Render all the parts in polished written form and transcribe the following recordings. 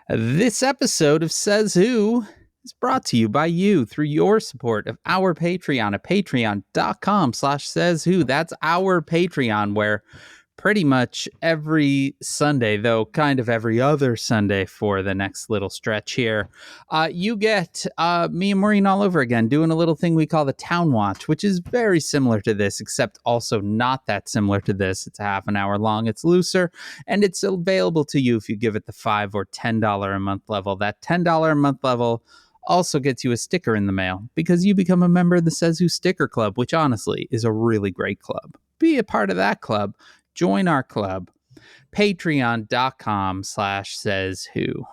This episode of Says Who is brought to you by you through your support of our Patreon at patreon.com/sayswho. That's our Patreon, where pretty much every Sunday, though kind of every other Sunday for the next little stretch here, you get me and Maureen all over again doing a little thing we call the Town Watch, which is very similar to this, except also not that similar to this. It's a half an hour long, it's looser, and it's available to you if you give it the $5 or $10 a month level. That $10 a month level also gets you a sticker in the mail because you become a member of the Says Who Sticker Club, which honestly is a really great club. Be a part of that club. Join our club, patreon.com/sayswho.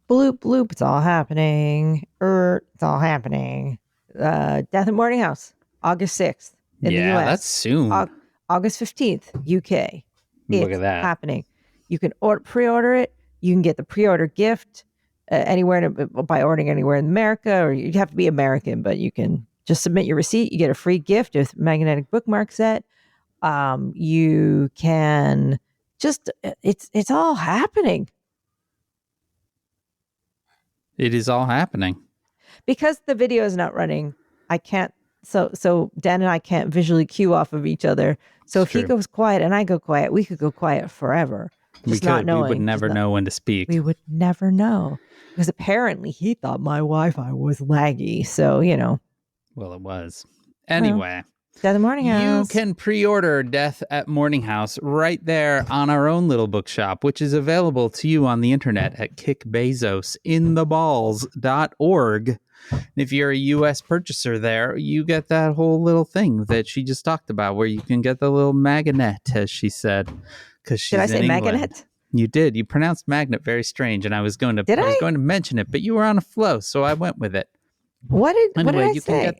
Bloop, bloop, it's all happening. It's all happening. Death at Mourning House, August 6th in the US. That's soon. August 15th, UK. Look at that. Happening. You can pre-order it. You can get the pre-order gift anywhere by ordering anywhere in America, or you have to be American, but you can just submit your receipt. You get a free gift with magnetic bookmark set. You can just, it's all happening. It is all happening. Because the video is not running, I can't, so Dan and I can't visually cue off of each other. So if he goes quiet and I go quiet, we could go quiet forever. We would never know when to speak. We would never know. Because apparently he thought my Wi-Fi was laggy. So, Well, it was. Anyway. Death at Mourning House. You can pre-order Death at Mourning House right there on our own little bookshop, which is available to you on the internet at kickbezosintheballs.org. And if you're a U.S. purchaser there, you get that whole little thing that she just talked about, where you can get the little magnet, as she said. Did I say magnet? You did. You pronounced magnet very strange, and I was going to mention it, but you were on a flow, so I went with it. What did I say?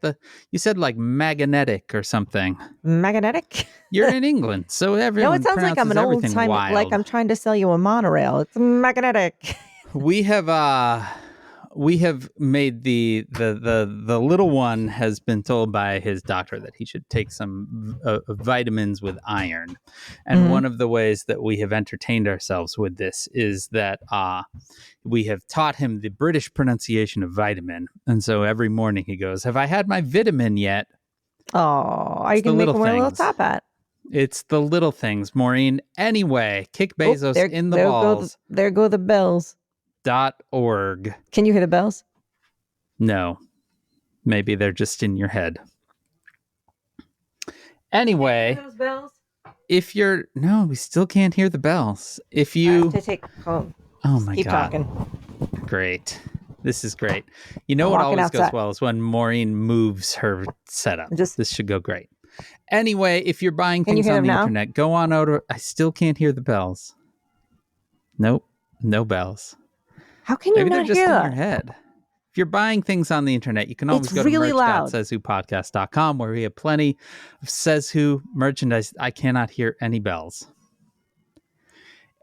You said like magnetic or something. Magnetic? You're in England, so everyone. No, it sounds like I'm an old time, like I'm trying to sell you a monorail. It's magnetic. We have made the little one has been told by his doctor that he should take some vitamins with iron, and one of the ways that we have entertained ourselves with this is that we have taught him the British pronunciation of vitamin, and so every morning he goes, "Have I had my vitamin yet?" Oh, are you gonna make him wear a little top hat? It's the little things, Maureen. Anyway, kick Bezos in the balls. There go the bells. .org. Can you hear the bells? No. Maybe they're just in your head. Anyway, those bells? No, we still can't hear the bells. If you have to take home. Oh my Keep God. Talking. Great. This is great. You know what always goes well is when Maureen moves her setup. This should go great. Anyway, if you're buying things on the internet, go on over. I still can't hear the bells. Nope. No bells. How can you not hear that? Maybe they're just in your head. If you're buying things on the internet, you can always go to merch.sayswhopodcast.com, where we have plenty of Says Who merchandise. I cannot hear any bells.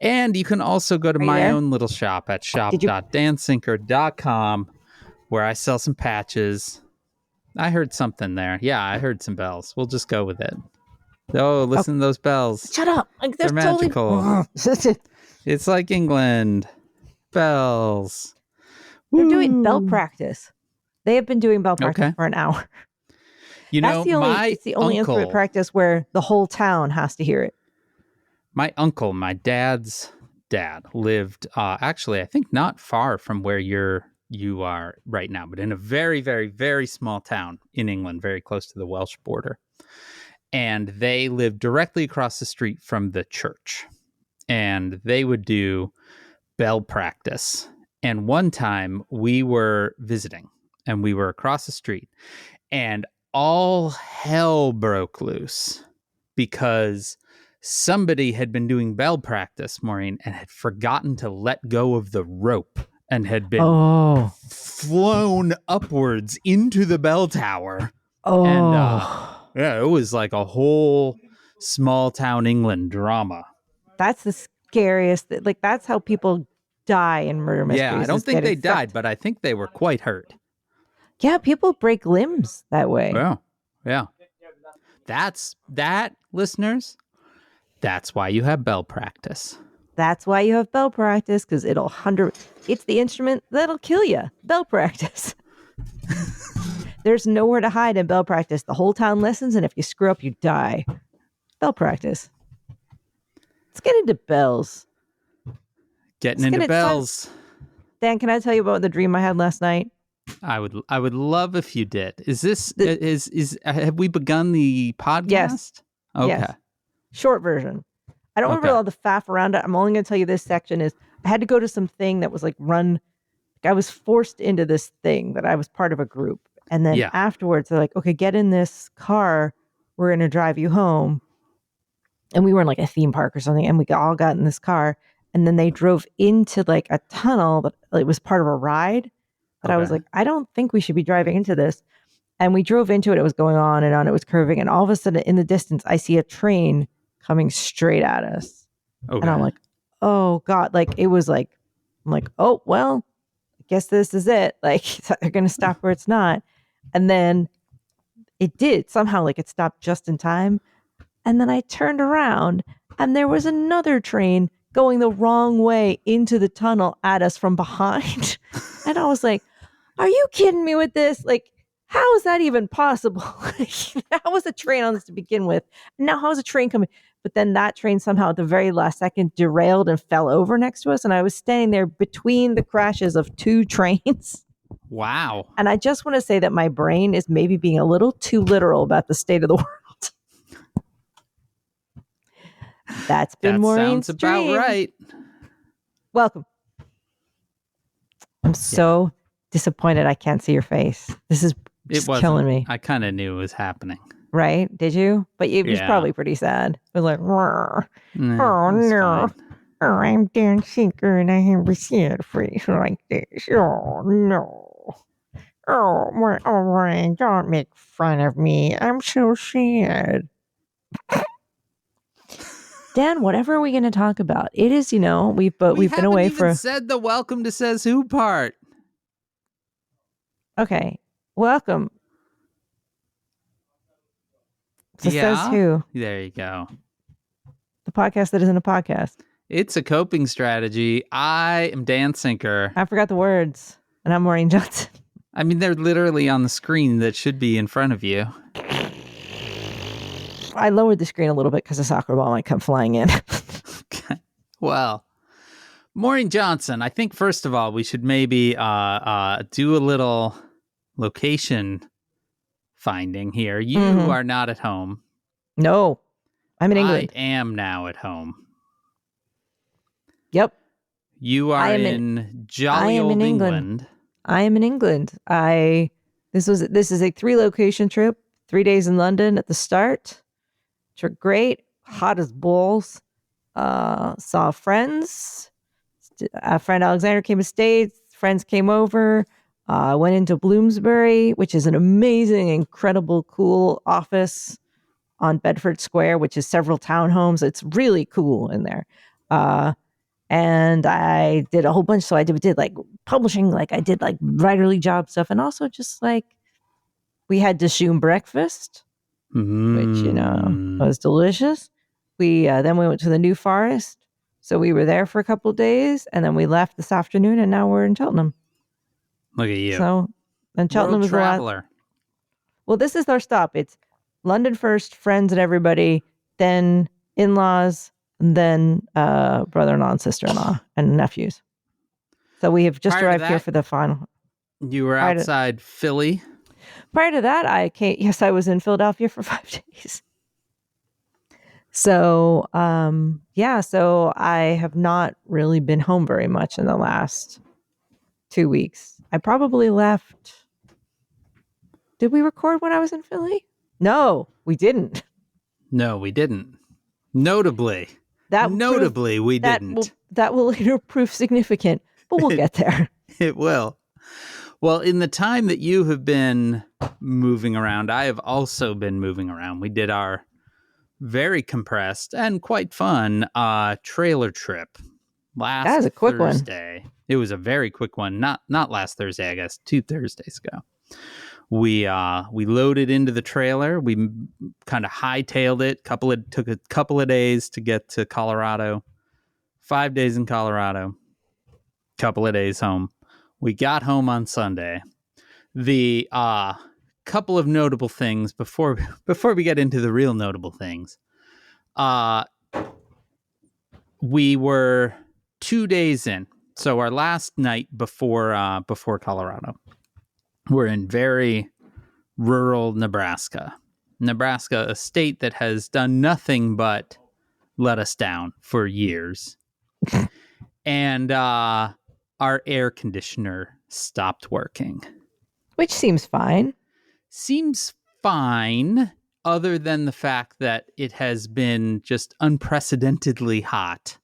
And you can also go to my own little shop at shop.dansinker.com, where I sell some patches. I heard something there. Yeah, I heard some bells. We'll just go with it. Oh, listen to those bells. Shut up. They're magical. It's like England. Bells. They're doing bell practice. They have been doing bell practice for an hour. It's the only instrument practice where the whole town has to hear it. My uncle, my dad's dad, lived actually, I think not far from where you are right now, but in a very, very, very small town in England, very close to the Welsh border. And they lived directly across the street from the church. And they would do bell practice. And one time we were visiting and we were across the street and all hell broke loose because somebody had been doing bell practice, Maureen, and had forgotten to let go of the rope and had been flown upwards into the bell tower. And it was like a whole small town England drama. That's the scariest. Like, that's how people die in murder mysteries. Yeah, I don't think they died, but I think they were quite hurt. Yeah, people break limbs that way. Yeah. Listeners, that's why you have bell practice. That's why you have bell practice, because it's the instrument that'll kill you. Bell practice. There's nowhere to hide in bell practice. The whole town listens, and if you screw up, you die. Bell practice. Let's get into bells. Getting into bells. Dan, can I tell you about the dream I had last night? I would love if you did. Is this have we begun the podcast? Yes. Okay. Yes. Short version. I don't remember all the faff around it. I'm only going to tell you this section is I had to go to some thing that was like run. I was forced into this thing that I was part of a group. And then afterwards, they're like, okay, get in this car. We're going to drive you home. And we were in like a theme park or something. And we all got in this car. And then they drove into like a tunnel that it was part of a ride. But I was like, I don't think we should be driving into this. And we drove into it. It was going on and on. It was curving. And all of a sudden in the distance, I see a train coming straight at us. Okay. And I'm like, oh God. Like, it was like, I'm like, oh, well, I guess this is it. Like, they're going to stop where it's not. And then it did somehow, like it stopped just in time. And then I turned around and there was another train going the wrong way into the tunnel at us from behind. And I was like, are you kidding me with this? Like, how is that even possible? How was a train on this to begin with? Now, how's a train coming? But then that train somehow at the very last second derailed and fell over next to us. And I was standing there between the crashes of two trains. Wow. And I just want to say that my brain is maybe being a little too literal about the state of the world. That's been Maureen's sounds about dream. Right. Welcome. I'm so disappointed I can't see your face. This is just killing me. I kind of knew it was happening. Right? Did you? But it was probably pretty sad. It was like, oh no. Oh, I'm Dan Sinker and I never seen a face like this. Oh no. Oh, Ryan, don't make fun of me. I'm so sad. Dan, whatever are we going to talk about? It is, we've been away for. We haven't even said the welcome to Says Who part. Okay, welcome. So Says Who? There you go. The podcast that isn't a podcast. It's a coping strategy. I am Dan Sinker. I forgot the words, and I'm Maureen Johnson. I mean, they're literally on the screen that should be in front of you. I lowered the screen a little bit because a soccer ball might come flying in. Okay. Well, Maureen Johnson, I think first of all, we should maybe do a little location finding here. You are not at home. No, I'm in England. I am now at home. Yep. You are in jolly old England. I am in England. This is a 3-location trip. 3 days in London at the start, which are great. Hot as balls. Saw friends. A friend Alexander came to stay. Friends came over. Went into Bloomsbury, which is an amazing, incredible, cool office on Bedford Square, which is several townhomes. It's really cool in there. And I did a whole bunch. So I did like publishing, like I did like writerly job stuff. And also just like we had Dishoom breakfast, which, was delicious. Then we went to the New Forest. So we were there for a couple of days and then we left this afternoon and now we're in Cheltenham. Look at you. So, and Cheltenham is traveler. Well, this is our stop. It's London first, friends and everybody, then in-laws, and then brother-in-law and sister-in-law and nephews. So we have just arrived here for the final. You were outside Philly. Prior to that, I was in Philadelphia for 5 days. So, so I have not really been home very much in the last 2 weeks. I probably left. Did we record when I was in Philly? No, we didn't. No, we didn't. Notably, we didn't. That will later prove significant, but we'll get there. It will. Well, in the time that you have been moving around, I have also been moving around. We did our very compressed and quite fun trailer trip last that was a quick Thursday. It was a very quick one. Not last Thursday, I guess, 2 Thursdays ago. We loaded into the trailer. We kind of hightailed it. Took a couple of days to get to Colorado. 5 days in Colorado, couple of days home. We got home on Sunday. The couple of notable things before we get into the real notable things. We were 2 days in. So our last night before Colorado. We're in very rural Nebraska. Nebraska, a state that has done nothing but let us down for years. And our air conditioner stopped working. Which seems fine. Seems fine, other than the fact that it has been just unprecedentedly hot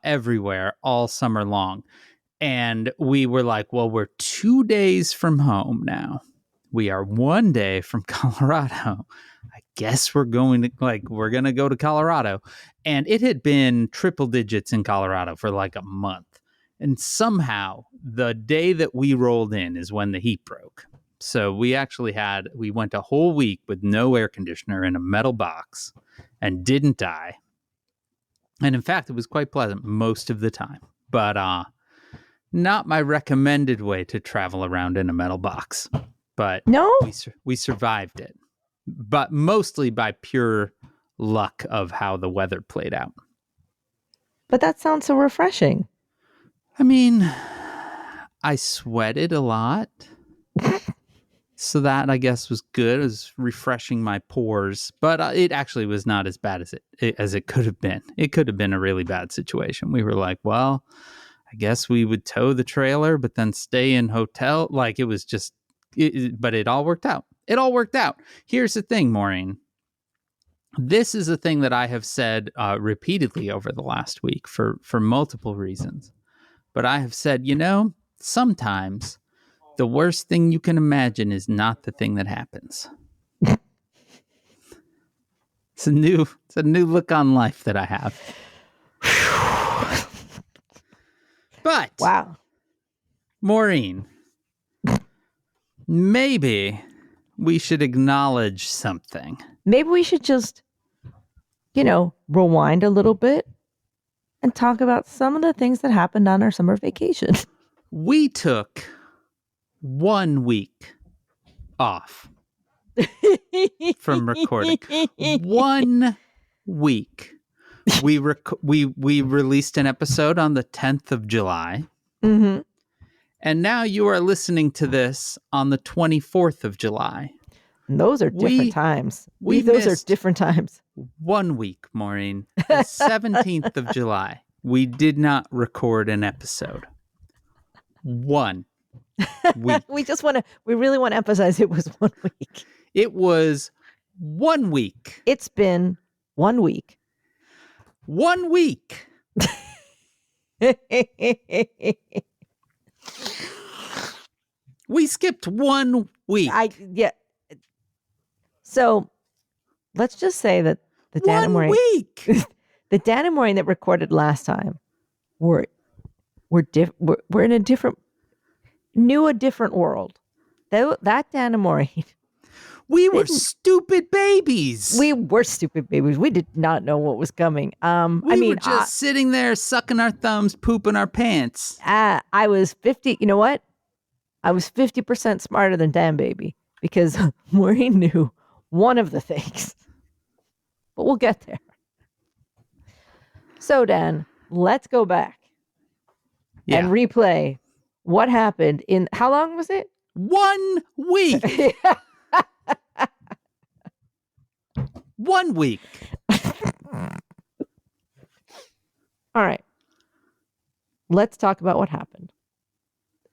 everywhere all summer long. And we were like, well, we're 2 days from home now. We are 1 day from Colorado. I guess we're going to go to Colorado. And it had been triple digits in Colorado for like a month. And somehow the day that we rolled in is when the heat broke. So we went a whole week with no air conditioner in a metal box and didn't die. And in fact, it was quite pleasant most of the time. But not my recommended way to travel around in a metal box. But no, we survived it. But mostly by pure luck of how the weather played out. But that sounds so refreshing. I mean, I sweated a lot. So that, I guess, was good. It was refreshing my pores. But it actually was not as bad as it could have been. It could have been a really bad situation. We were like, well, I guess we would tow the trailer, but then stay in hotel. Like, it was just, but it all worked out. It all worked out. Here's the thing, Maureen. This is a thing that I have said repeatedly over the last week for multiple reasons. But I have said, sometimes the worst thing you can imagine is not the thing that happens. It's a new look on life that I have. But wow, Maureen, maybe we should acknowledge something. Maybe we should just, rewind a little bit and talk about some of the things that happened on our summer vacation. We took 1 week off from recording. 1 week. We released an episode on the 10th of July. Mm-hmm. And now you are listening to this on the 24th of July. And those are different times. Those are different times. 1 week, Maureen. The 17th of July. We did not record an episode. 1 week. We really want to emphasize it was 1 week. It was 1 week. It's been 1 week. 1 week. We skipped 1 week. So let's just say that the Dan and Maureen, the Dan and Maureen that recorded last time we're in a different world. That Dan and Maureen. We were stupid babies. We were stupid babies. We did not know what was coming. We were just sitting there sucking our thumbs, pooping our pants. I was 50. You know what? I was 50% smarter than Dan Baby because Maureen knew one of the things. But we'll get there. So, Dan, let's go back and replay what happened in, how long was it? 1 week. 1 week. All right. Let's talk about what happened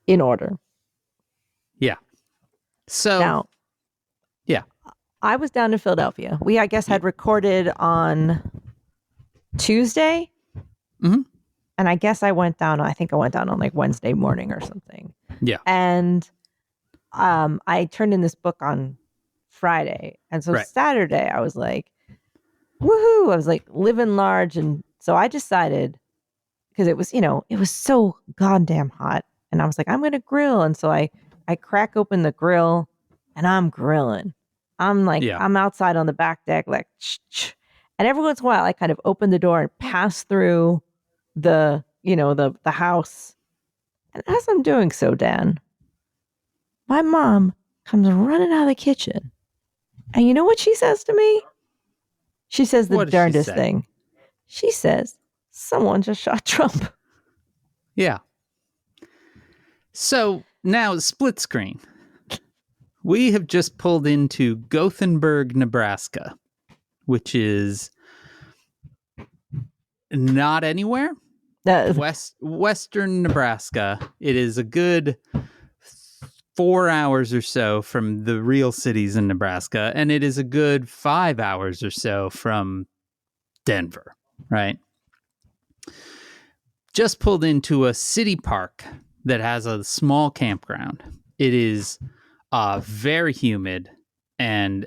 in order. Yeah. So now, I was down in Philadelphia. We, I guess, had recorded on Tuesday. Mm-hmm. And I guess I went down on like Wednesday morning or something. Yeah. And I turned in this book on Friday. And so Saturday I was like, woohoo. I was like living large. And so I decided, because it was, it was so goddamn hot. And I was like, I'm going to grill. And so I crack open the grill and I'm grilling. I'm like, I'm outside on the back deck, like, and every once in a while I kind of open the door and pass through the house. And as I'm doing so, Dan, my mom comes running out of the kitchen. And you know what she says to me? She says the What does she darndest say? thing. She says, someone just shot Trump. Yeah. So now, split screen. We have just pulled into Gothenburg, Nebraska, which is not anywhere. Western Nebraska. It is a good 4 hours or so from the real cities in Nebraska, and it is a good 5 hours or so from Denver, right? Just pulled into a city park that has a small campground. It is very humid and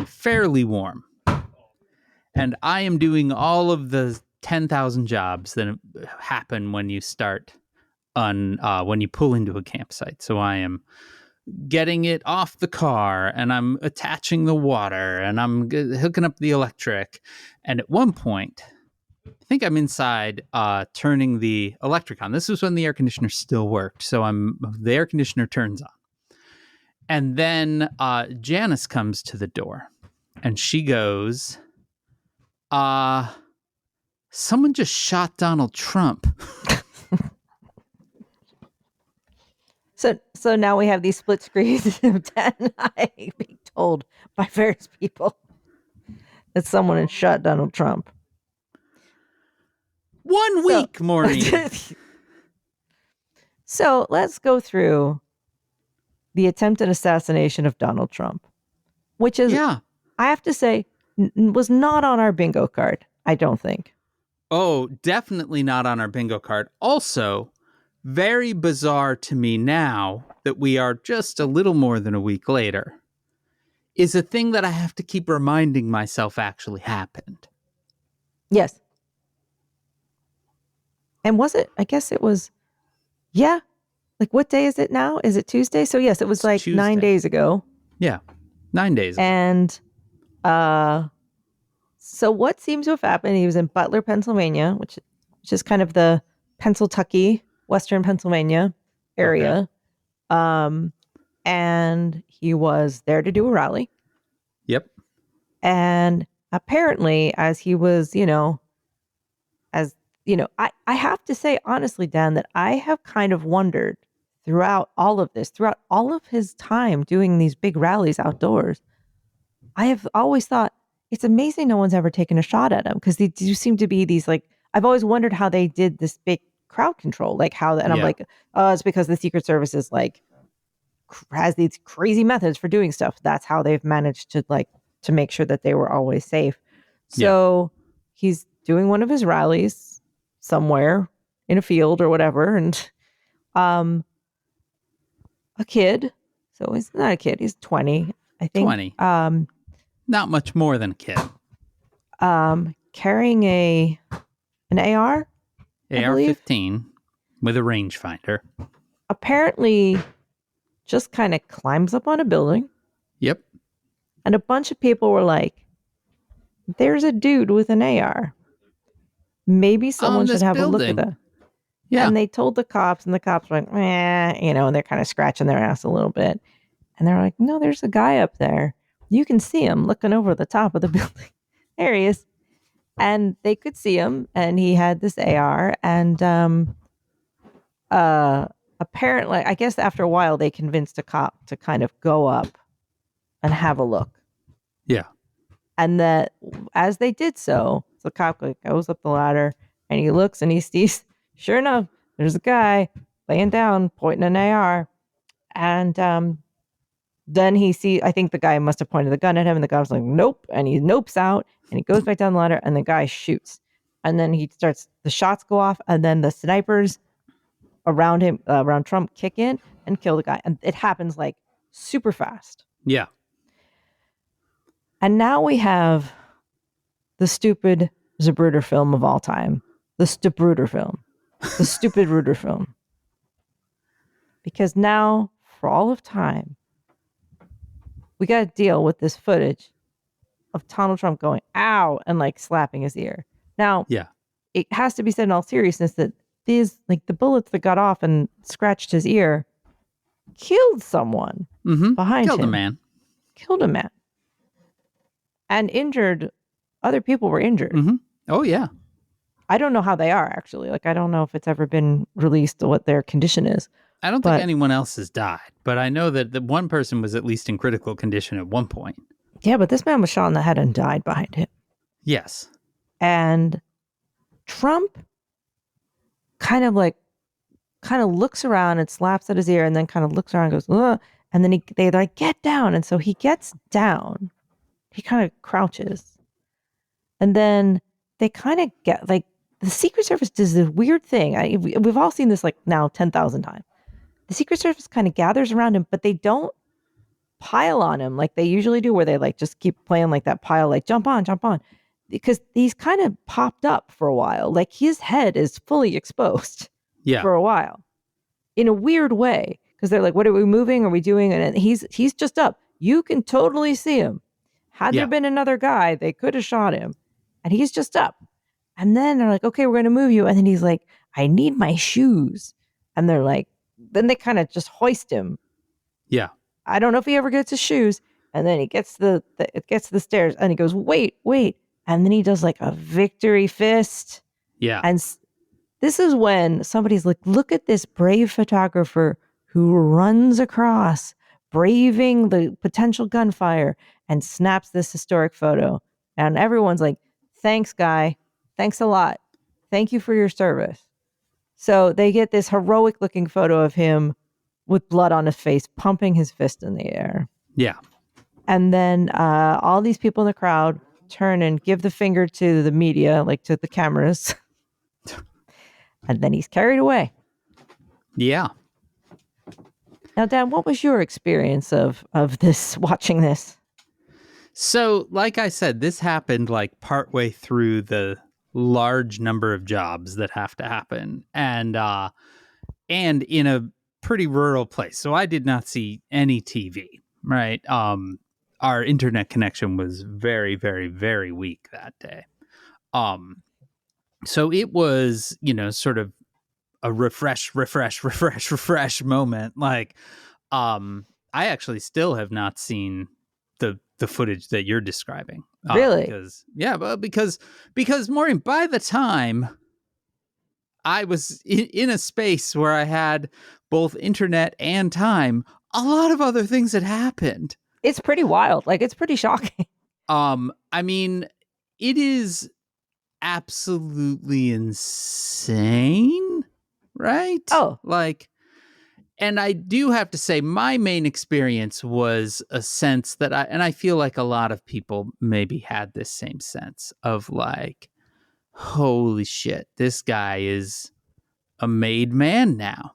fairly warm. And I am doing all of the 10,000 jobs that happen when you start when you pull into a campsite. So I am getting it off the car, and I'm attaching the water, and I'm hooking up the electric. And at one point, I think I'm inside turning the electric on. This was when the air conditioner still worked. So the air conditioner turns on. And then Janice comes to the door, and she goes, someone just shot Donald Trump. So now we have these split screens of Dan and I being told by various people that someone had shot Donald Trump. 1 week, Maureen. So let's go through the attempted assassination of Donald Trump, which is, I have to say, was not on our bingo card, I don't think. Oh, definitely not on our bingo card. Also, very bizarre to me now that we are just a little more than a week later, is a thing that I have to keep reminding myself actually happened. Yes. And was it? I guess it was, like what day is it now? Is it Tuesday? So yes, it was like Tuesday. 9 days ago. Yeah, 9 days ago. And so what seems to have happened, he was in Butler, Pennsylvania, which is kind of the Pennsylvania, Western Pennsylvania area. Okay. And he was there to do a rally. Yep. And apparently, as he was, I have to say, honestly, Dan, that I have kind of wondered throughout all of his time doing these big rallies outdoors, I have always thought it's amazing no one's ever taken a shot at him, because they do seem to be these, like, I've always wondered how they did this big crowd control, like how, and I'm like, oh, it's because the Secret Service is like, has these crazy methods for doing stuff. That's how they've managed to make sure that they were always safe. So he's doing one of his rallies somewhere in a field or whatever, and a kid, so he's not a kid, he's 20, I think. 20. Not much more than a kid. Carrying an AR? AR-15 with a rangefinder. Apparently just kind of climbs up on a building. Yep. And a bunch of people were like, there's a dude with an AR. Maybe someone should have a look at that. Yeah. And they told the cops, and the cops went, and they're kind of scratching their ass a little bit. And they're like, no, there's a guy up there. You can see him looking over the top of the building. There he is. And they could see him, and he had this AR. And apparently, I guess after a while, they convinced a cop to kind of go up and have a look. Yeah. And that as they did so, the cop goes up the ladder, and he looks, and he sees, sure enough, there's a guy laying down, pointing an AR. And then he sees, I think the guy must have pointed the gun at him, and the guy was like, nope. And he nopes out, and he goes back down the ladder, and the guy shoots. And then the shots go off, and then the snipers around him, around Trump, kick in and kill the guy. And it happens like super fast. Yeah. And now we have the stupid Zapruder film of all time. The Stupruder film. The stupid Ruder film. Because now, for all of time, we got to deal with this footage of Donald Trump going, ow, and like slapping his ear. Now, it has to be said in all seriousness that these, like the bullets that got off and scratched his ear, killed someone behind Killed him. a man. Killed a man. And injured, other people were injured. Oh, yeah. I don't know how they are, actually. Like, I don't know if it's ever been released what their condition is. I don't think anyone else has died, but I know that the one person was at least in critical condition at one point. Yeah, but this man was shot in the head and died behind him. Yes. And Trump kind of looks around and slaps at his ear and then kind of looks around and goes, ugh. And then they like, get down. And so he gets down. He kind of crouches. And then they kind of get, like, the Secret Service does this weird thing. We've all seen this like now 10,000 times. The Secret Service kind of gathers around him, but they don't pile on him like they usually do, where they like just keep playing like that pile, like jump on, because he's kind of popped up for a while. Like his head is fully exposed for a while in a weird way, because they're like, what are we moving? Are we doing? And he's just up. You can totally see him. Had there been another guy, they could have shot him. And he's just up. And then they're like, okay, we're going to move you. And then he's like, I need my shoes. And they're like, then they kind of just hoist him. Yeah. I don't know if he ever gets his shoes. And then he gets the stairs and he goes, wait. And then he does like a victory fist. Yeah. And this is when somebody's like, look at this brave photographer who runs across, braving the potential gunfire, and snaps this historic photo. And everyone's like, thanks, guy. Thanks a lot. Thank you for your service. So they get this heroic looking photo of him with blood on his face, pumping his fist in the air. Yeah. And then all these people in the crowd turn and give the finger to the media, like to the cameras. And then he's carried away. Yeah. Now, Dan, what was your experience of this, watching this? So, like I said, this happened like partway through the large number of jobs that have to happen, and in a pretty rural place. So I did not see any TV, right? Our internet connection was very, very, very weak that day. So it was, sort of a refresh moment. Like, I actually still have not seen the footage that you're describing. Really? Because Maureen, by the time I was in a space where I had both internet and time, a lot of other things had happened. It's pretty wild. Like, it's pretty shocking. I mean, it is absolutely insane, right? Oh, like, and I do have to say, my main experience was a sense that I feel like a lot of people maybe had this same sense of like, holy shit, this guy is a made man now.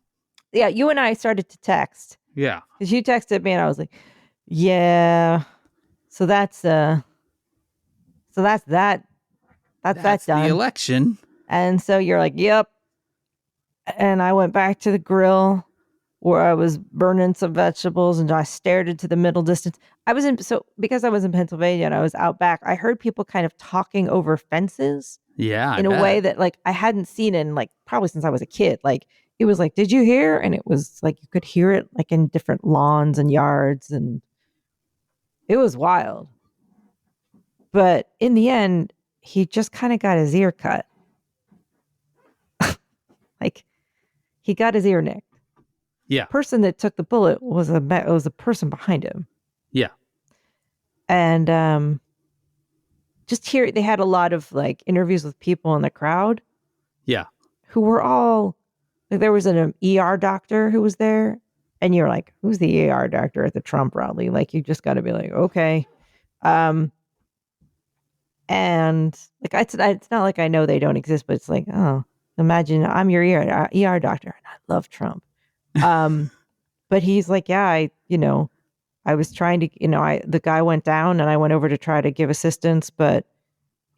Yeah, you and I started to text. Yeah. Because you texted me and I was like, yeah. So that's that. That's done. The election. And so you're like, yep. And I went back to the grill where I was burning some vegetables and I stared into the middle distance. Because I was in Pennsylvania and I was out back, I heard people kind of talking over fences. Yeah. In a way that like I hadn't seen in like probably since I was a kid. Like it was like, did you hear? And it was like you could hear it like in different lawns and yards, and it was wild. But in the end, he just kind of got his ear cut. Like he got his ear nicked. Yeah. The person that took the bullet was a person behind him. Yeah. And just here, they had a lot of like interviews with people in the crowd. Yeah. Who were all, like, there was an ER doctor who was there. And you're like, who's the ER doctor at the Trump rally? Like, you just got to be like, okay. And like, it's not like I know they don't exist, but it's like, oh, imagine I'm your ER doctor and I love Trump. But he's like, yeah, I was trying to, the guy went down and I went over to try to give assistance, but,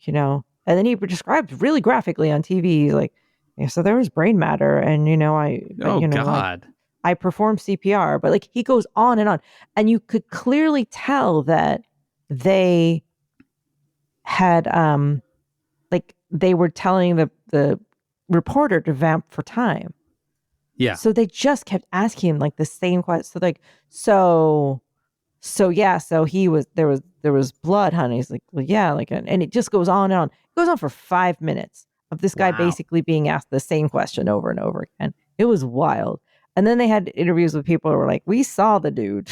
and then he described really graphically on TV. He's like, yeah, so there was brain matter and, God. Like, I performed CPR, but like he goes on. And you could clearly tell that they had, like they were telling the the reporter to vamp for time. Yeah. So they just kept asking him like the same question. So like, so there was blood, honey. He's like, well, yeah, like, and it just goes on and on. It goes on for 5 minutes of this guy Wow. basically being asked the same question over and over again. It was wild. And then they had interviews with people who were like, we saw the dude.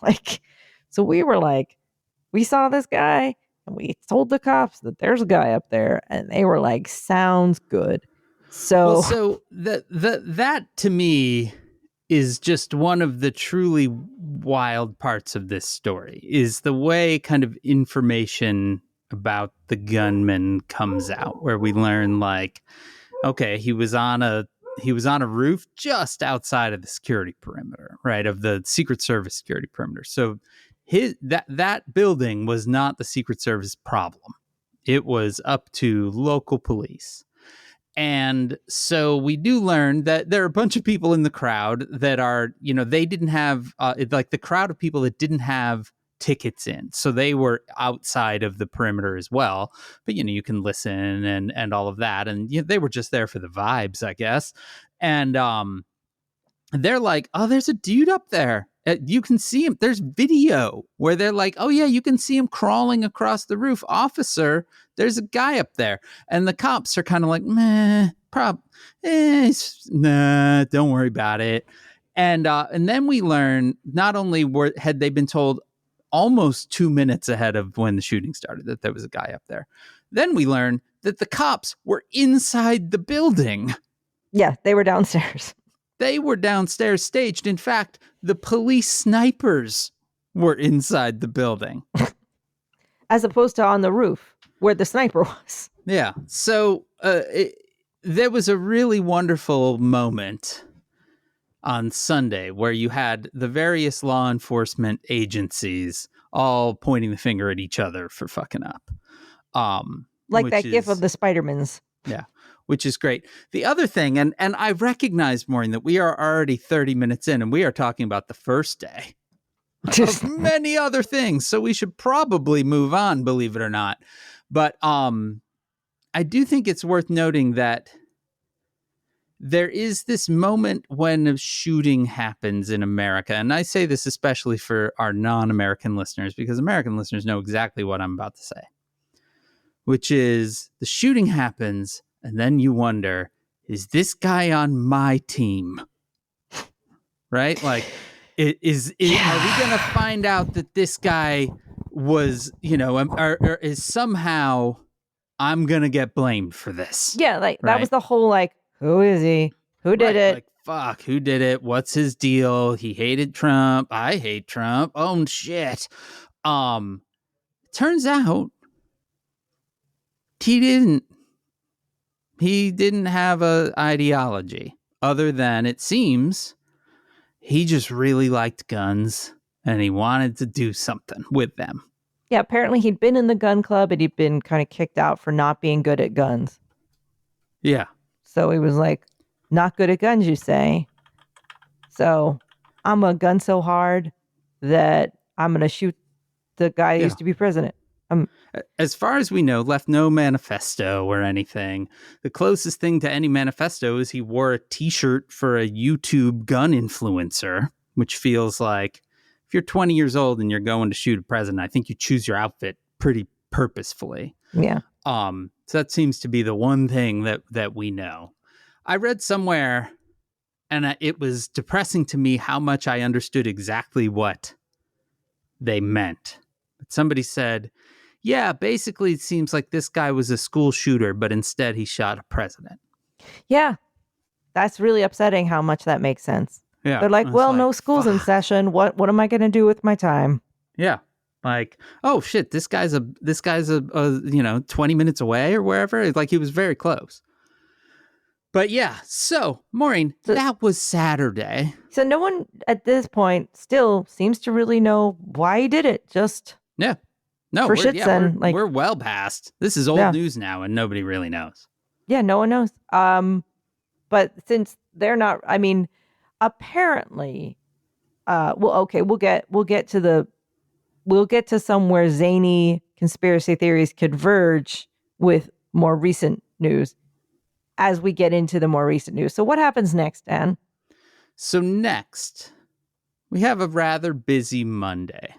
Like, so we were like, we saw this guy and we told the cops that there's a guy up there, and they were like, sounds good. So that to me is just one of the truly wild parts of this story, is the way kind of information about the gunman comes out, where we learn like, okay, he was on a roof just outside of the security perimeter, right, of the Secret Service security perimeter. So that building was not the Secret Service problem. It was up to local police. And so we do learn that there are a bunch of people in the crowd that are, they didn't have, like the crowd of people that didn't have tickets in. So they were outside of the perimeter as well. But, you can listen and all of that. And they were just there for the vibes, I guess. And they're like, oh, there's a dude up there. You can see him. There's video where they're like, oh, yeah, you can see him crawling across the roof. Officer, there's a guy up there. And the cops are kind of like, nah, don't worry about it. And then we learn not only had they been told almost 2 minutes ahead of when the shooting started that there was a guy up there. Then we learn that the cops were inside the building. Yeah, they were downstairs. They were downstairs staged. In fact, the police snipers were inside the building. As opposed to on the roof where the sniper was. Yeah. So there was a really wonderful moment on Sunday where you had the various law enforcement agencies all pointing the finger at each other for fucking up. Like that gif of the Spider-Mans. Yeah. Which is great. The other thing, and I recognize, Maureen, that we are already 30 minutes in and we are talking about the first day of many other things. So we should probably move on, believe it or not. But I do think it's worth noting that there is this moment when a shooting happens in America. And I say this especially for our non-American listeners, because American listeners know exactly what I'm about to say, which is the shooting happens. And then you wonder, is this guy on my team? Right? Like, are we going to find out that this guy was, or is somehow I'm going to get blamed for this? Yeah, like that was the whole, like, who is he? Who did it? Like, fuck, who did it? What's his deal? He hated Trump. I hate Trump. Oh, shit. Turns out he didn't. He didn't have an ideology other than, it seems, he just really liked guns and he wanted to do something with them. Yeah, apparently he'd been in the gun club and he'd been kind of kicked out for not being good at guns. Yeah. So he was like, not good at guns, you say? So I'm a gun so hard that I'm going to shoot the guy who used to be president. As far as we know, left no manifesto or anything. The closest thing to any manifesto is he wore a t-shirt for a YouTube gun influencer, which feels like if you're 20 years old and you're going to shoot a president, I think you choose your outfit pretty purposefully. Yeah. So that seems to be the one thing that we know. I read somewhere, and it was depressing to me how much I understood exactly what they meant. But somebody said, yeah, basically it seems like this guy was a school shooter, but instead he shot a president. Yeah. That's really upsetting how much that makes sense. Yeah. They're like, well, no school's in session. What am I going to do with my time? Yeah. Like, oh shit, this guy's a 20 minutes away or wherever. It's like he was very close. But yeah, so Maureen, that was Saturday. So no one at this point still seems to really know why he did it. Just No, we're well past. This is old news now, and nobody really knows. Yeah, no one knows. But since they're not, I mean, apparently, we'll get to somewhere zany conspiracy theories converge with more recent news. as we get into the more recent news. So what happens next, Dan? So next, we have a rather busy Monday.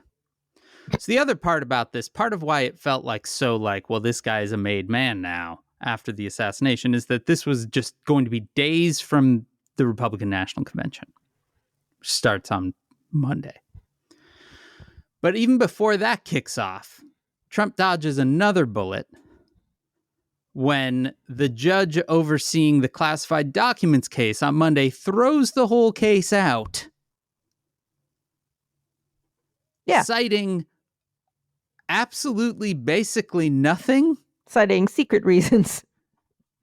So the other part about this, part of why it felt like so like, well, this guy is a made man now after the assassination, is that this was just going to be days from the Republican National Convention, which starts on Monday. But even before that kicks off, Trump dodges another bullet when the judge overseeing the classified documents case on Monday throws the whole case out. Yeah. Citing absolutely basically nothing. Citing secret reasons.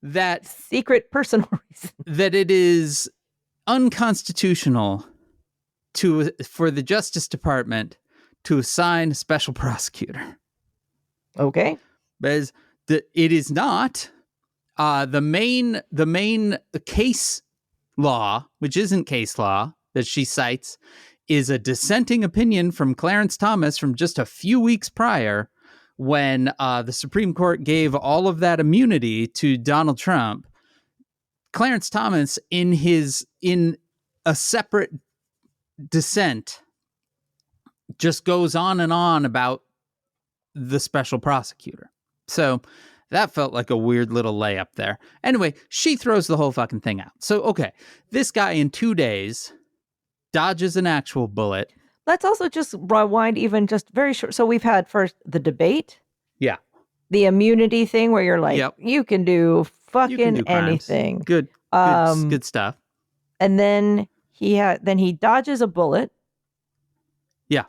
That secret personal reasons. That it is unconstitutional for the Justice Department to assign a special prosecutor. Okay. Because it is not. The main case law, which isn't case law, that she cites, is a dissenting opinion from Clarence Thomas from just a few weeks prior, when the Supreme Court gave all of that immunity to Donald Trump. Clarence Thomas, in a separate dissent, just goes on and on about the special prosecutor. So that felt like a weird little layup there. Anyway, she throws the whole fucking thing out. So, okay, this guy in 2 days dodges an actual bullet. Let's also just rewind even just very short. So we've had first the debate. Yeah. The immunity thing where you're like, you can do fucking anything. Good stuff. And then he dodges a bullet. Yeah.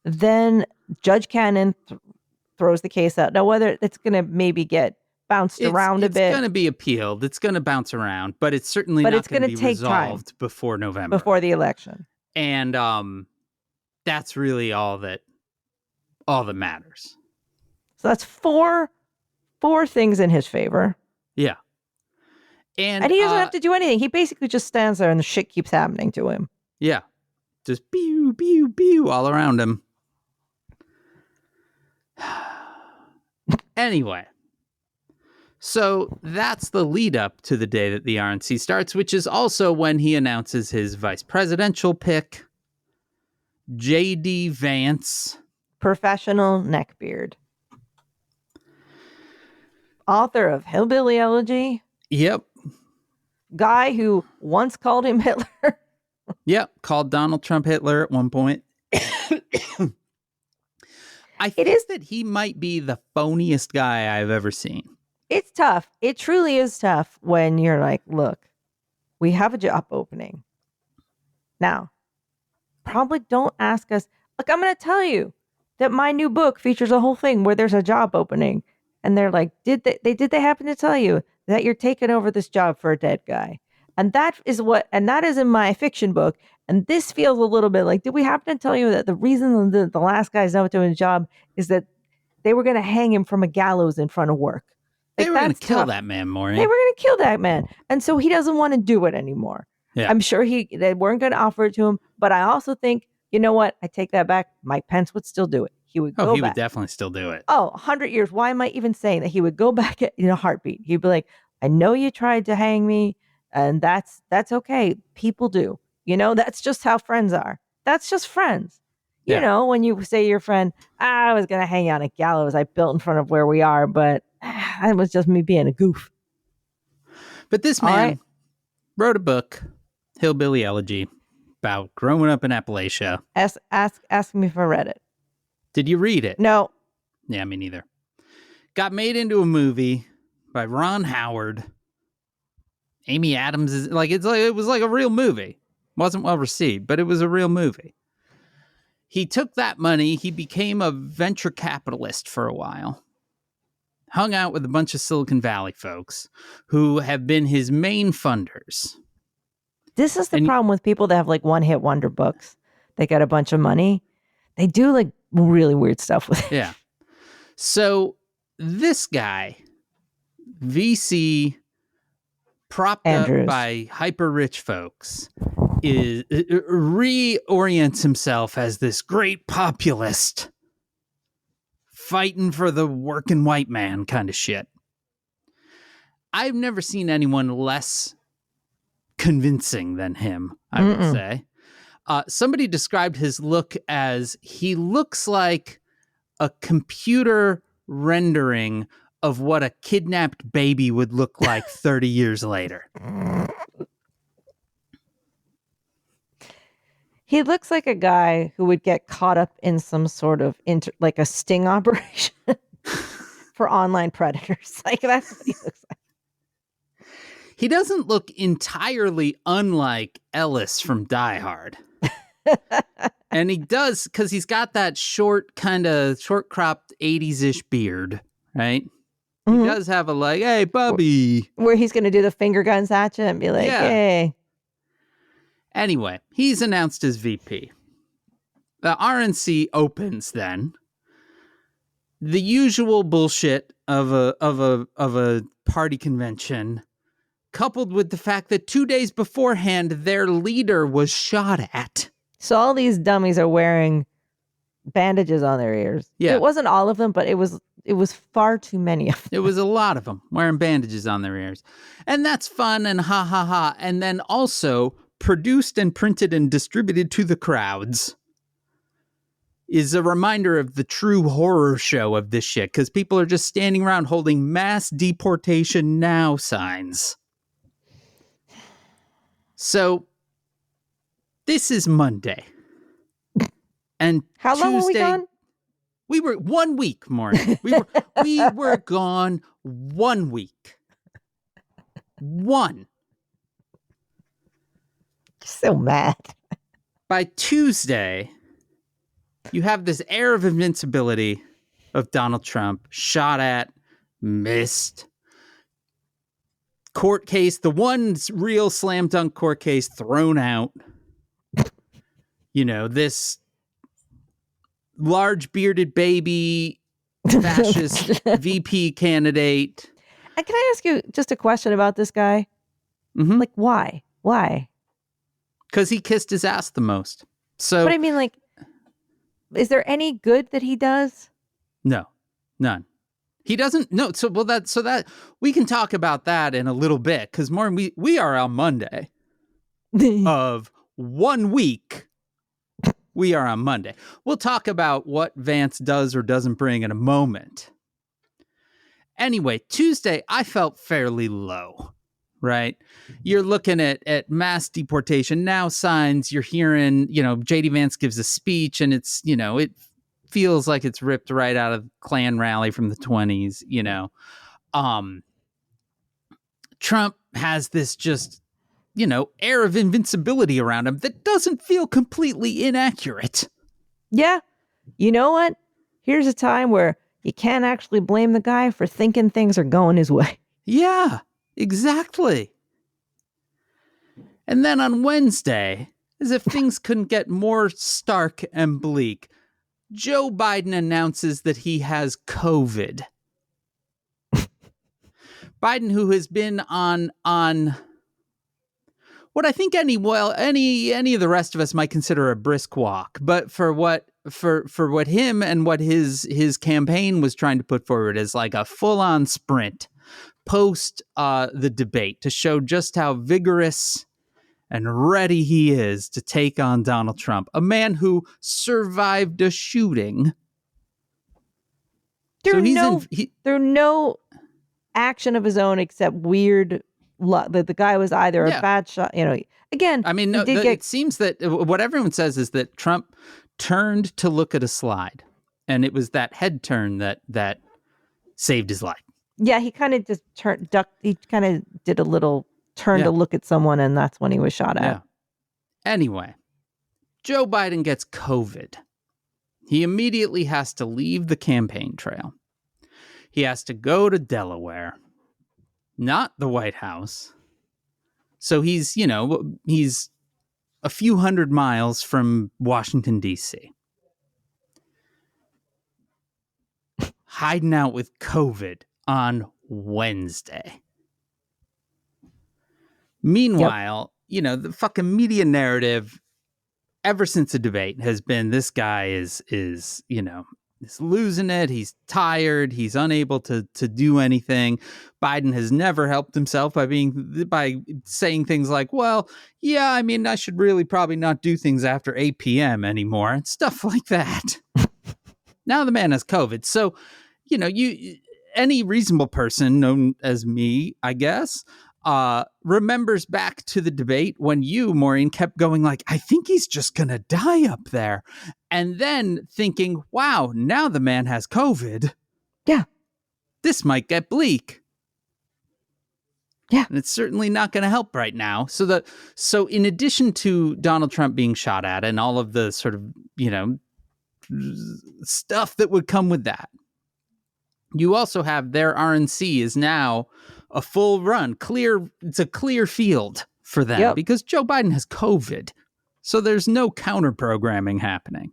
Then Judge Cannon throws the case out. Now, whether it's going to maybe get bounced around a bit. It's going to be appealed. It's going to bounce around, but it's certainly not going to be resolved before November. Before the election. And that's really all that matters. So that's four things in his favor. Yeah. And he doesn't have to do anything. He basically just stands there and the shit keeps happening to him. Yeah. Just pew, pew, pew all around him. Anyway. So that's the lead up to the day that the RNC starts, which is also when he announces his vice presidential pick, J.D. Vance. Professional neckbeard. Author of Hillbilly Elegy. Yep. Guy who once called him Hitler. Yep. Called Donald Trump Hitler at one point. I think that he might be the phoniest guy I've ever seen. It's tough. It truly is tough when you're like, look, we have a job opening. Now, probably don't ask us. Look, I'm going to tell you that my new book features a whole thing where there's a job opening. And they're like, did they happen to tell you that you're taking over this job for a dead guy? And that is in my fiction book. And this feels a little bit like, did we happen to tell you that the reason the last guy's not doing a job is that they were going to hang him from a gallows in front of work? They were going to kill that man, Maureen. They were going to kill that man. And so he doesn't want to do it anymore. Yeah. I'm sure they weren't going to offer it to him. But I also think, you know what? I take that back. Mike Pence would still do it. He would go back. He would definitely still do it. 100 years. Why am I even saying that? He would go back in a heartbeat. He'd be like, I know you tried to hang me, and that's okay. People do. You know, that's just how friends are. That's just friends. You know, when you say to your friend, I was going to hang you on a gallows I built in front of where we are, but it was just me being a goof. But this man wrote a book, Hillbilly Elegy, about growing up in Appalachia. Ask me if I read it. Did you read it? No. Yeah, me neither. Got made into a movie by Ron Howard. Amy Adams is it was like a real movie. Wasn't well received, but it was a real movie. He took that money. He became a venture capitalist for a while. Hung out with a bunch of Silicon Valley folks who have been his main funders. This is the problem with people that have like one-hit wonder books. They got a bunch of money. They do like really weird stuff with it. Yeah. So this guy, VC, propped up by hyper-rich folks, reorients himself as this great populist, fighting for the working white man kind of shit. I've never seen anyone less convincing than him, I would Mm-mm. say. Somebody described his look as he looks like a computer rendering of what a kidnapped baby would look like 30 years later. He looks like a guy who would get caught up in some sort of like a sting operation for online predators. Like that's what he looks like. He doesn't look entirely unlike Ellis from Die Hard. And he does, because he's got that short cropped 80s-ish beard, right? He does have a like, hey, Bubby. Where he's going to do the finger guns at you and be like, hey. Anyway, he's announced as VP. The RNC opens then. The usual bullshit of a party convention, coupled with the fact that 2 days beforehand, their leader was shot at. So all these dummies are wearing bandages on their ears. Yeah. It wasn't all of them, but it was far too many of them. It was a lot of them wearing bandages on their ears. And that's fun and ha ha ha. And then also produced and printed and distributed to the crowds is a reminder of the true horror show of this shit, because people are just standing around holding mass deportation now signs. So this is Monday. And how long were we gone? We were 1 week, Maureen. We were gone 1 week. One. So mad. By Tuesday, you have this air of invincibility of Donald Trump, shot at, missed. Court case, the one real slam dunk court case, thrown out. You know, this large bearded baby fascist VP candidate. And can I ask you just a question about this guy? Mm-hmm. Like, why? Why? Because he kissed his ass the most. So, but I mean, like, is there any good that he does? No, none. He doesn't. No. So that we can talk about that in a little bit, because more we are on Monday of 1 week. We are on Monday. We'll talk about what Vance does or doesn't bring in a moment. Anyway, Tuesday, I felt fairly low, right? You're looking at mass deportation now signs. You're hearing, J.D. Vance gives a speech, and it's, it feels like it's ripped right out of the Klan rally from the 20s, Trump has this just, air of invincibility around him that doesn't feel completely inaccurate. Yeah. You know what? Here's a time where you can't actually blame the guy for thinking things are going his way. Yeah, exactly. And then on Wednesday, as if things couldn't get more stark and bleak, Joe Biden announces that he has COVID. Biden, who has been on what I think any of the rest of us might consider a brisk walk, but for what him and what his campaign was trying to put forward as like a full-on sprint post the debate to show just how vigorous and ready he is to take on Donald Trump, a man who survived a shooting. There are no action of his own except weird luck. That the guy was either a bad shot, again. I mean, it seems that what everyone says is that Trump turned to look at a slide, and it was that head turn that saved his life. Yeah, he kind of just ducked. He kind of did a little turn to look at someone, and that's when he was shot at. Yeah. Anyway, Joe Biden gets COVID. He immediately has to leave the campaign trail. He has to go to Delaware, not the White House. So he's a few hundred miles from Washington, D.C. Hiding out with COVID on Wednesday. Meanwhile, the fucking media narrative ever since the debate has been this guy is is losing it. He's tired. He's unable to do anything. Biden has never helped himself by saying things like, well, yeah, I mean, I should really probably not do things after 8 p.m. anymore and stuff like that. Now the man has COVID. So, any reasonable person known as me, I guess, remembers back to the debate when you, Maureen, kept going like, I think he's just going to die up there. And then thinking, wow, now the man has COVID. Yeah. This might get bleak. Yeah. And it's certainly not going to help right now. So in addition to Donald Trump being shot at and all of the sort of, stuff that would come with that, you also have their RNC is now a full run, clear. It's a clear field for them because Joe Biden has COVID. So there's no counter programming happening.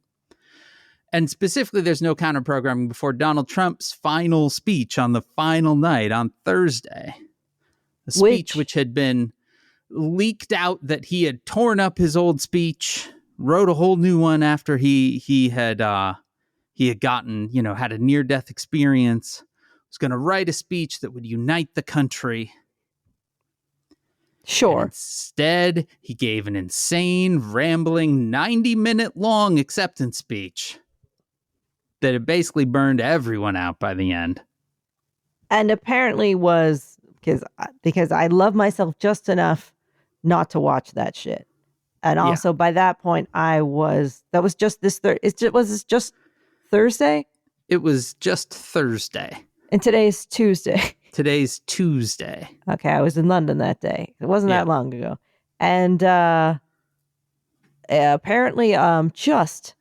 And specifically, there's no counter programming before Donald Trump's final speech on the final night on Thursday. A speech which had been leaked out that he had torn up his old speech, wrote a whole new one after he had gotten, had a near-death experience, was going to write a speech that would unite the country. Sure. And instead, he gave an insane, rambling, 90-minute long acceptance speech that had basically burned everyone out by the end. And apparently was because I love myself just enough not to watch that shit. And also by that point, was this just Thursday? It was just Thursday. And today's Tuesday. Today's Tuesday. Okay, I was in London that day. It wasn't that long ago. And apparently just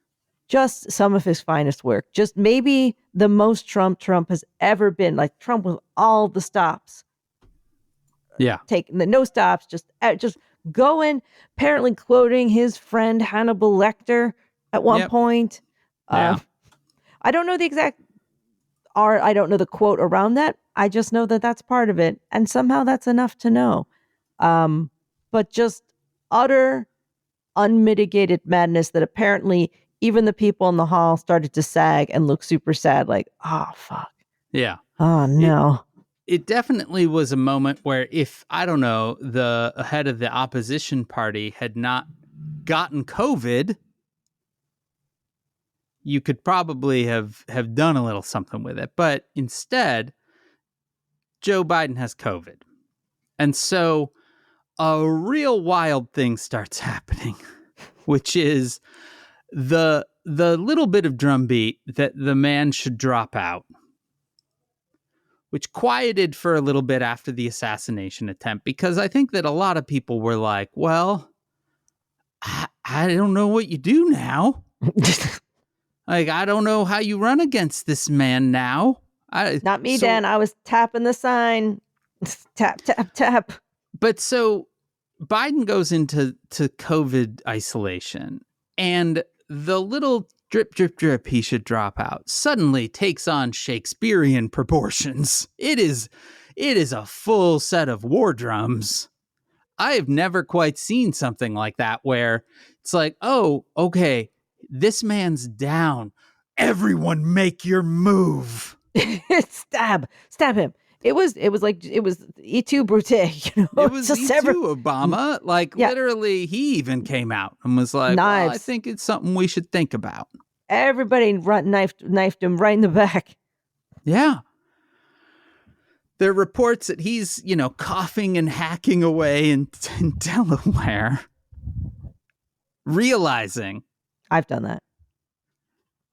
some of his finest work. Just maybe the most Trump has ever been. Like Trump with all the stops. Yeah. Taking the no stops, just going, apparently quoting his friend Hannibal Lecter at one point. I don't know the exact art. I don't know the quote around that. I just know that that's part of it. And somehow that's enough to know. But just utter, unmitigated madness that apparently even the people in the hall started to sag and look super sad. Like, oh, fuck. Yeah. Oh, no. It definitely was a moment where if, I don't know, the head of the opposition party had not gotten COVID, you could probably have done a little something with it. But instead, Joe Biden has COVID. And so a real wild thing starts happening, which is the little bit of drumbeat that the man should drop out, which quieted for a little bit after the assassination attempt, because I think that a lot of people were like, well, I don't know what you do now. Like, I don't know how you run against this man now. Not me, Dan. I was tapping the sign. Tap, tap, tap. But so Biden goes into COVID isolation, and the little drip, drip, drip he should drop out suddenly takes on Shakespearean proportions. It is a full set of war drums. I have never quite seen something like that where it's like, oh, okay, this man's down. Everyone make your move. Stab him. It was Et tu, Brute, It was Et tu, Obama. Like, literally, he even came out and was like, well, I think it's something we should think about. Everybody knifed him right in the back. Yeah. There are reports that he's, coughing and hacking away in Delaware. Realizing. I've done that.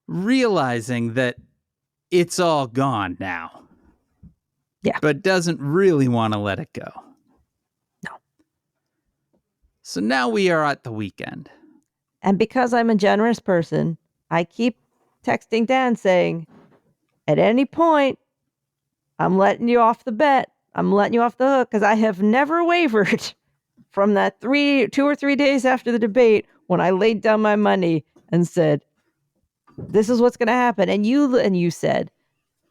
Realizing that it's all gone now. Yeah. But doesn't really want to let it go. No. So now we are at the weekend. And because I'm a generous person, I keep texting Dan saying, at any point, I'm letting you off the bet. I'm letting you off the hook, because I have never wavered from that 2 or 3 days after the debate when I laid down my money and said, this is what's going to happen. And you said,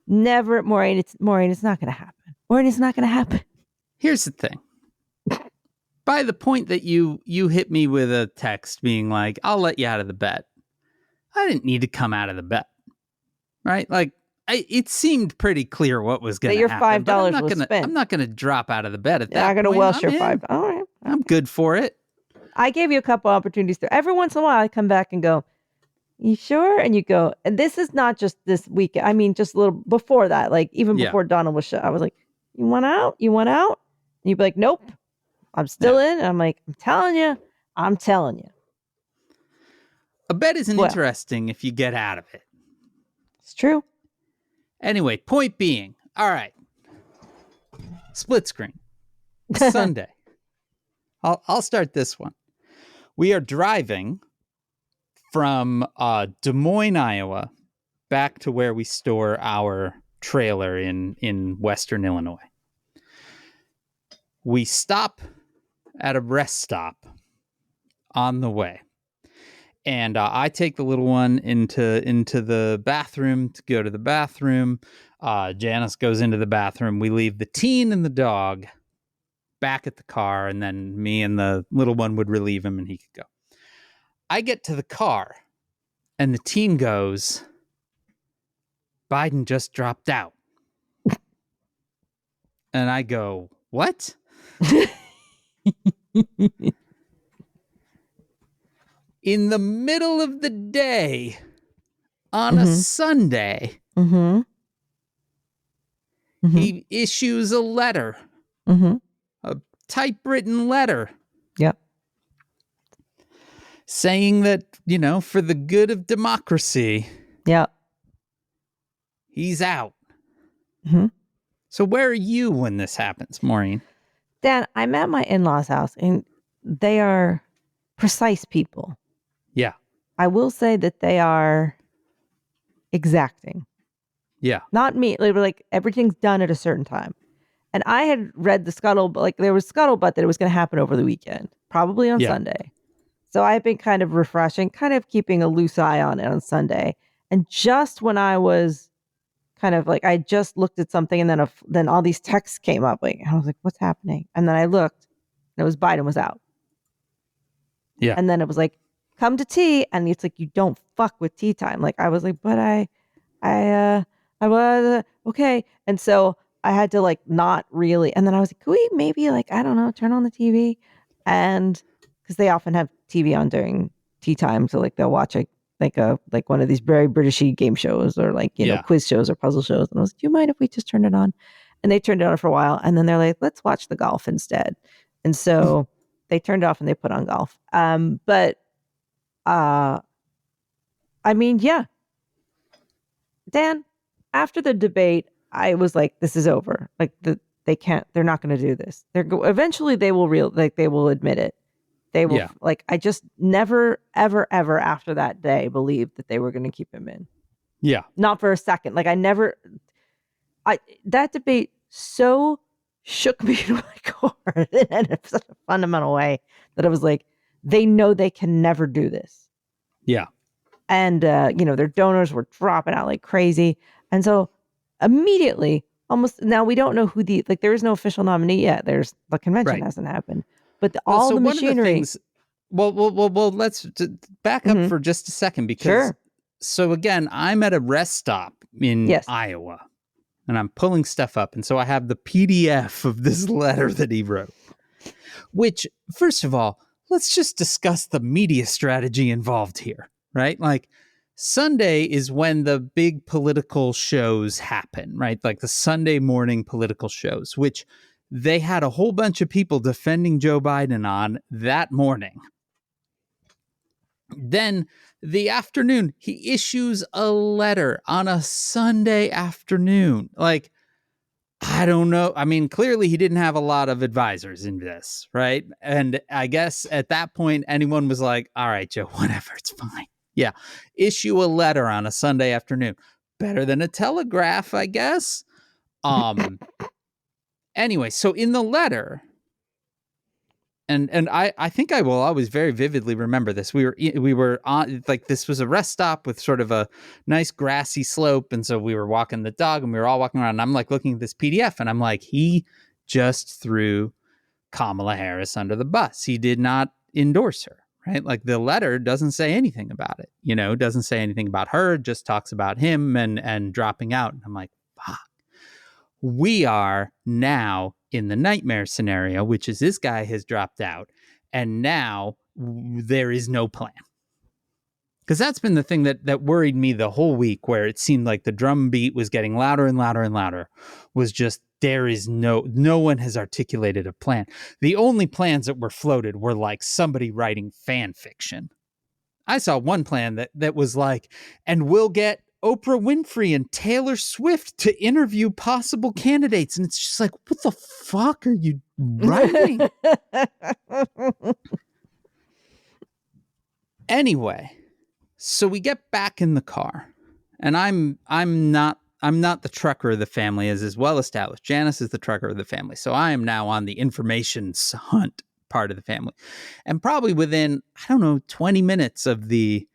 never, Maureen, it's not going to happen. Maureen, it's not going to happen. Here's the thing. By the point that you hit me with a text being like, I'll let you out of the bet, I didn't need to come out of the bet. right? Like it seemed pretty clear what was going That to your happen. But $5 was spent. I'm not gonna drop out of the bed at You're that not going to point. welch I'm your in. $5. All right. I'm good for it. I gave you a couple opportunities to. Every once in a while, I come back and go, "You sure?" And you go, and this is not just this weekend. I mean, just a little before that, like even Yeah. before Donald was shot. I was like, "You want out? You want out?" And you'd be like, "Nope, I'm still in." And I'm like, "I'm telling you, I'm telling you." A bed isn't Well. interesting if you get out of it. It's true. Anyway, point being, all right. Split screen. Sunday. I'll start this one. We are driving from Des Moines, Iowa, back to where we store our trailer in Western Illinois. We stop at a rest stop on the way. And I take the little one into the bathroom to go to the bathroom. Janice goes into the bathroom. We leave the teen and the dog back at the car, and then me and the little one would relieve him and he could go. I get to the car, and the teen goes, "Biden just dropped out." And I go, "What?" In the middle of the day, on a Sunday, he issues a letter, a typewritten letter. Yep. Saying that, for the good of democracy, Yep. he's out. Mm-hmm. So where are you when this happens, Maureen? Dan, I'm at my in-laws' house, and they are precise people. Yeah. I will say that they are exacting. Yeah. Not me. Like everything's done at a certain time. And I had read the scuttlebutt, like there was scuttlebutt that it was going to happen over the weekend, probably on Sunday. So I've been kind of refreshing, kind of keeping a loose eye on it on Sunday. And just when I was kind of like, I just looked at something, and then all these texts came up. Like, I was like, what's happening? And then I looked, and it was Biden was out. Yeah. And then it was like, come to tea. And it's like, you don't fuck with tea time. Like, I was like, but I was okay. And so I had to like not really. And then I was like, could we maybe like, I don't know, turn on the TV? And because they often have TV on during tea time. So like they'll watch like one of these very Britishy game shows or like, you know, quiz shows or puzzle shows. And I was like, do you mind if we just turn it on? And they turned it on for a while. And then they're like, let's watch the golf instead. And so they turned it off and they put on golf. I mean, yeah. Dan, after the debate, I was like, this is over. Like they're not going to do this. Eventually they will admit it. They will I just never, ever, ever after that day believed that they were going to keep him in. Yeah. Not for a second. Like that debate so shook me to my core in such a fundamental way that I was like, they know they can never do this. Yeah. And, their donors were dropping out like crazy. And so immediately, now we don't know who there is no official nominee yet. The convention hasn't happened. But all the machinery. Let's back up for just a second because so again, I'm at a rest stop in Iowa and I'm pulling stuff up. And so I have the PDF of this letter that he wrote, which first of all, let's just discuss the media strategy involved here, right? Like Sunday is when the big political shows happen, right? Like the Sunday morning political shows, which they had a whole bunch of people defending Joe Biden on that morning. Then the afternoon, he issues a letter on a Sunday afternoon. Like, I don't know. I mean, clearly he didn't have a lot of advisors in this, right? And I guess at that point, anyone was like, all right, Joe, whatever, it's fine. Yeah. Issue a letter on a Sunday afternoon. Better than a telegraph, I guess. Anyway, so in the letter, and I think I will always very vividly remember this. We were on, like, this was a rest stop with sort of a nice grassy slope, and so we were walking the dog, and we were all walking around. And I'm like looking at this PDF, and I'm like, he just threw Kamala Harris under the bus. He did not endorse her, right? Like the letter doesn't say anything about it, doesn't say anything about her, just talks about him and dropping out. And I'm like, fuck. We are now in the nightmare scenario, which is this guy has dropped out and now there is no plan. Because that's been the thing that worried me the whole week, where it seemed like the drum beat was getting louder and louder and louder, was just there is no one has articulated a plan. The only plans that were floated were like somebody writing fan fiction. I saw one plan that was like, and we'll get Oprah Winfrey and Taylor Swift to interview possible candidates. And it's just like, what the fuck are you writing? Anyway, so we get back in the car, and I'm not the trucker of the family, as is well established. Janice is the trucker of the family. So I am now on the information hunt part of the family. And probably within, 20 minutes of the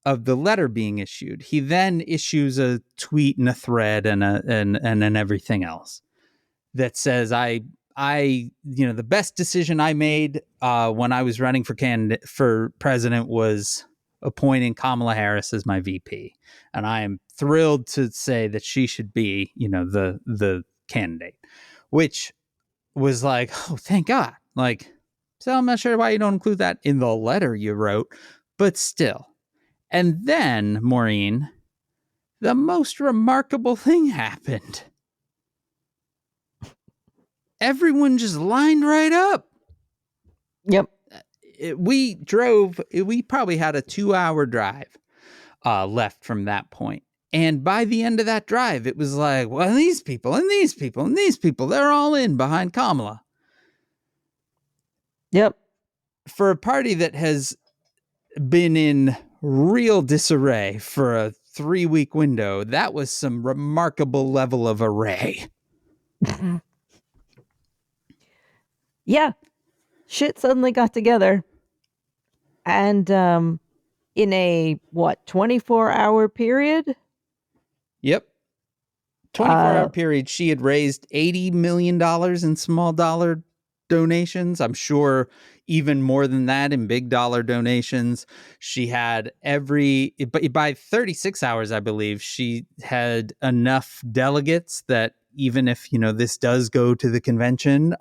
letter being issued, he then issues a tweet and a thread and everything else that says, the best decision I made when I was running for president was appointing Kamala Harris as my VP. And I am thrilled to say that she should be, the candidate, which was like, oh, thank God. Like, so I'm not sure why you don't include that in the letter you wrote, but still. And then, Maureen, the most remarkable thing happened. Everyone just lined right up. Yep. We probably had a 2-hour drive left from that point. And by the end of that drive, it was like, well, these people and these people and these people, they're all in behind Kamala. Yep. For a party that has been in real disarray for a 3-week window, that was some remarkable level of array. Yeah. Shit suddenly got together. And in a 24-hour period? Yep. 24-hour period, she had raised $80 million in small dollar donations. I'm sure even more than that in big dollar donations. She had by 36 hours, I believe, she had enough delegates that even if, this does go to the convention,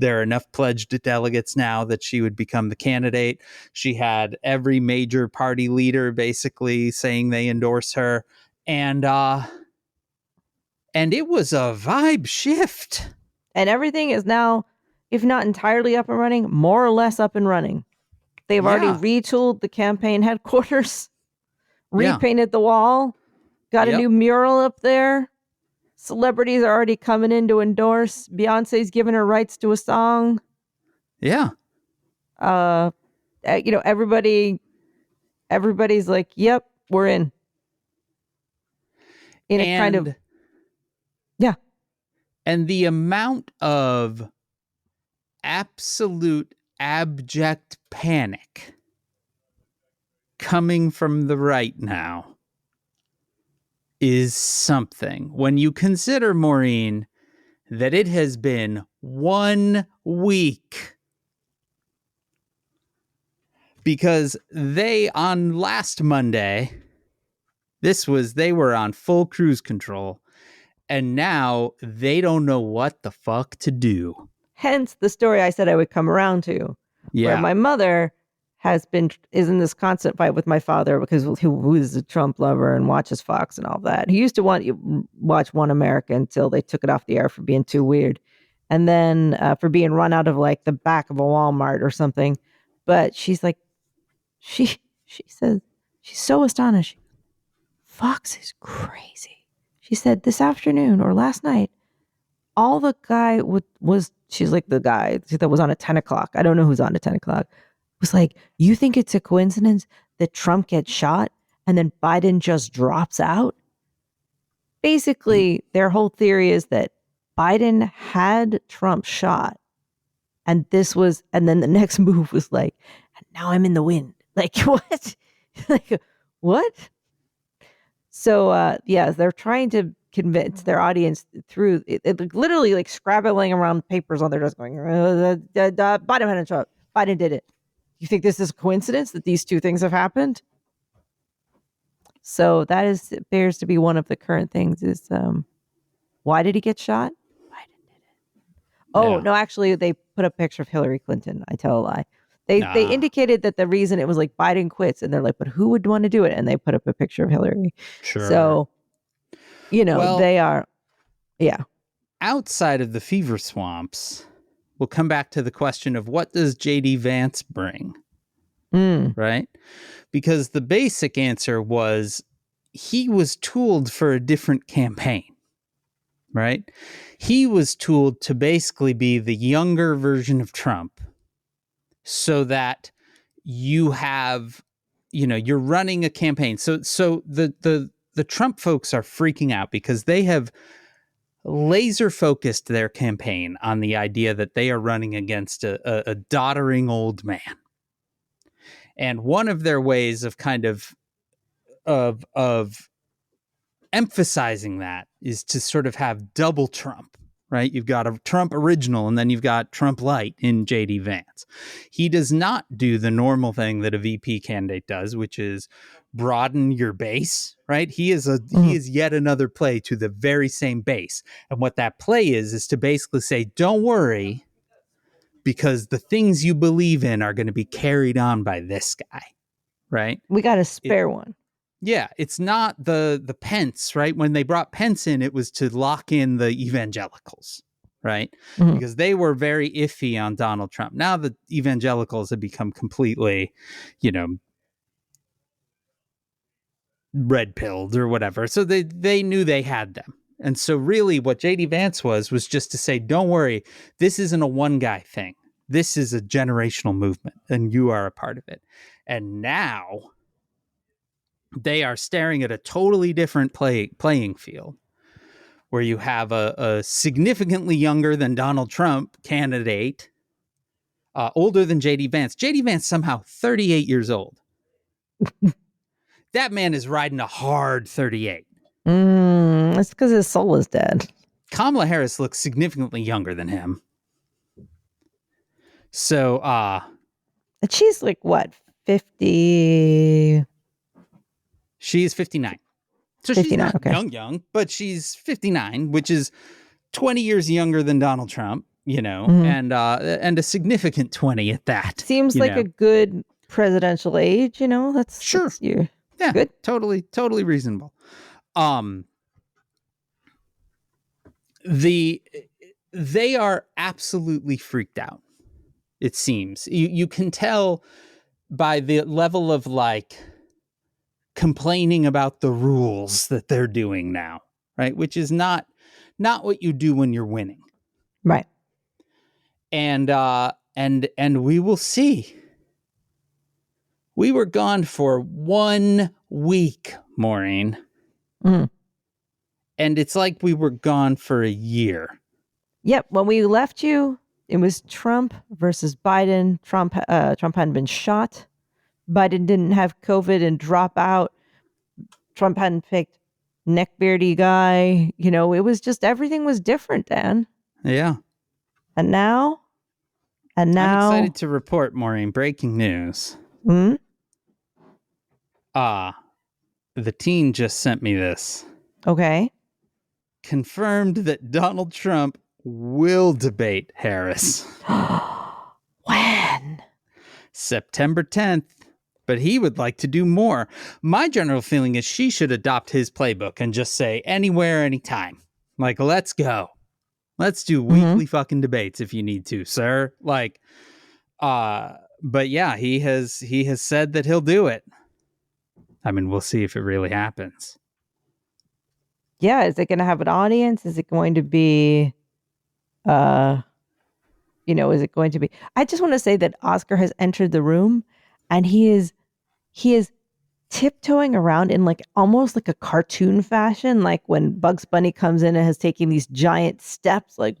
there are enough pledged delegates now that she would become the candidate. She had every major party leader basically saying they endorse her. And it was a vibe shift. And everything is now, if not entirely up and running, more or less up and running. They've already retooled the campaign headquarters, repainted the wall, got a new mural up there. Celebrities are already coming in to endorse. Beyonce's giving her rights to a song. Yeah. Everybody's like, yep, we're in. In a kind of, yeah. And the amount of absolute abject panic coming from the right now is something. When you consider, Maureen, that it has been 1 week, because on last Monday, they were on full cruise control, and now they don't know what the fuck to Hence the story I said I would come around to. Yeah. Where my mother is in this constant fight with my father because who is a Trump lover and watches Fox and all that. He used to watch One America until they took it off the air for being too weird. And then for being run out of like the back of a Walmart or something. But she's like, she says, she's so astonished. Fox is crazy. She said this afternoon or last night, all the guy she's like the guy that was on at 10 o'clock. I don't know who's on at 10 o'clock. Was like, you think it's a coincidence that Trump gets shot and then Biden just drops out? Basically, their whole theory is that Biden had Trump shot. And then the next move was like, and now I'm in the wind. Like, what? Like, what? So, they're trying to convince their audience through it literally like scrabbling around papers on their desk going, Biden had a shot. Biden did it. You think this is a coincidence that these two things have happened? So that appears to be one of the current things is why did he get shot? Oh, Yeah. no, actually they put a picture of Hillary Clinton. I tell a lie. They Nah, indicated that the reason it was like Biden quits and they're like, but who would want to do it? And they put up a picture of Hillary. sure. So, you know, Well, they are yeah. outside of the fever swamps, we'll come back to the question of what does JD Vance bring, Mm. right? Because the basic answer was he was tooled for a different campaign, right? He was tooled to basically be the younger version of Trump so that you have, you're running a campaign. So the Trump folks are freaking out because they have laser focused their campaign on the idea that they are running against a doddering old man. And one of their ways of kind of emphasizing that is to sort of have double Trump, right? You've got a Trump original and then you've got Trump light in JD Vance. He does not do the normal thing that a VP candidate does, which is broaden your base, right? He is yet another play to the very same base. And what that play is to basically say, don't worry, because the things you believe in are going to be carried on by this guy, right? We got a spare one. Yeah, it's not the Pence, right? When they brought Pence in, it was to lock in the evangelicals, right? Mhm. Because they were very iffy on Donald Trump. Now the evangelicals have become completely, red pilled or whatever. So they knew they had them. And so really what JD Vance was just to say, don't worry, this isn't a one guy thing. This is a generational movement and you are a part of it. And now they are staring at a totally different playing field where you have a significantly younger than Donald Trump candidate, older than JD Vance. JD Vance somehow 38 years old. That man is riding a hard 38. It's because his soul is dead. Kamala Harris looks significantly younger than him. So, And she's like what, 50? She's 59. So 59, she's not okay. young, but she's 59, which is 20 years younger than Donald Trump, Mhm. and a significant 20 at that. Seems like a good presidential age, That's Sure. That's Yeah, good. totally reasonable. They are absolutely freaked out. It seems you can tell by the level of complaining about the rules that they're doing now, right? Which is not what you do when you're winning, right? And we will see. We were gone for 1 week, Maureen. Mm. And it's like we were gone for a year. Yep. When we left you, it was Trump versus Biden. Trump hadn't been shot. Biden didn't have COVID and drop out. Trump hadn't picked neckbeardy guy. It was just everything was different, Dan. Yeah. And now. I'm excited to report, Maureen, breaking news. Hmm? The teen just sent me this. Okay. Confirmed that Donald Trump will debate Harris. When? September 10th. But he would like to do more. My general feeling is she should adopt his playbook and just say anywhere, anytime. Like, let's go. Let's do weekly fucking debates if you need to, sir. But yeah, he has said that he'll do it. I mean, we'll see if it really happens. Yeah, is it going to have an audience? Is it going to be is it going to be I just want to say that Oscar has entered the room and he is tiptoeing around in almost like a cartoon fashion, like when Bugs Bunny comes in and has taken these giant steps, like